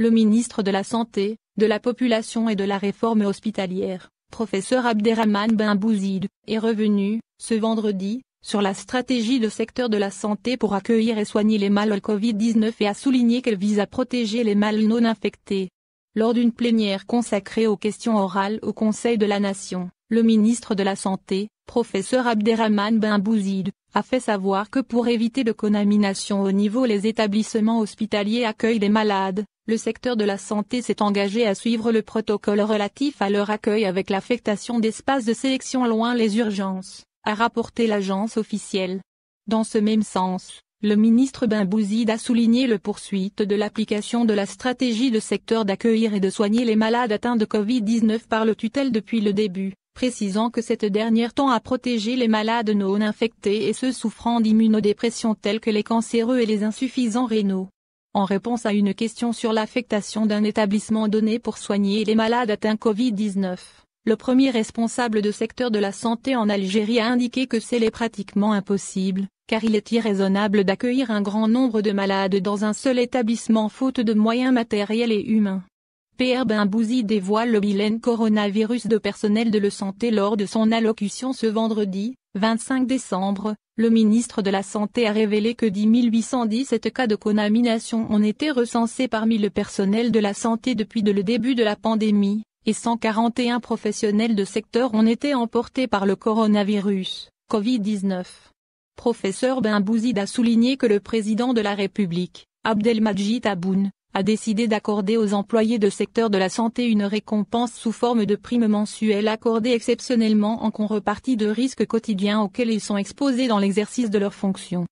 le ministre de la Santé, de la Population et de la Réforme hospitalière, professeur Abderrahmane Ben Bouzid, est revenu, ce vendredi, sur la stratégie du secteur de la santé pour accueillir et soigner les malades Covid-19 et a souligné qu'elle vise à protéger les malades non infectés. Lors d'une plénière consacrée aux questions orales au Conseil de la Nation, le ministre de la Santé, professeur Abderrahmane Ben Bouzid, a fait savoir que pour éviter de contamination au niveau les établissements hospitaliers accueillent les malades, le secteur de la santé s'est engagé à suivre le protocole relatif à leur accueil avec l'affectation d'espaces de sélection loin les urgences, a rapporté l'agence officielle. Dans ce même sens, le ministre Ben Bouzid a souligné le poursuite de l'application de la stratégie de secteur d'accueillir et de soigner les malades atteints de Covid-19 par le tutelle depuis le début, précisant que cette dernière tend à protéger les malades non infectés et ceux souffrant d'immunodépression tels que les cancéreux et les insuffisants rénaux. En réponse à une question sur l'affectation d'un établissement donné pour soigner les malades atteints Covid-19, le premier responsable de secteur de la santé en Algérie a indiqué que c'est pratiquement impossible, car il est irraisonnable d'accueillir un grand nombre de malades dans un seul établissement faute de moyens matériels et humains. PR Ben Bouzid dévoile le bilan coronavirus de personnel de la santé lors de son allocution ce vendredi, 25 décembre. Le ministre de la Santé a révélé que 10 817 cas de contamination ont été recensés parmi le personnel de la santé depuis le début de la pandémie, et 141 professionnels de secteur ont été emportés par le coronavirus, Covid-19. Professeur Ben Bouzid a souligné que le président de la République, Abdelmadjid Tebboune, a décidé d'accorder aux employés de secteur de la santé une récompense sous forme de prime mensuelle accordée exceptionnellement en contrepartie de risques quotidiens auxquels ils sont exposés dans l'exercice de leurs fonctions.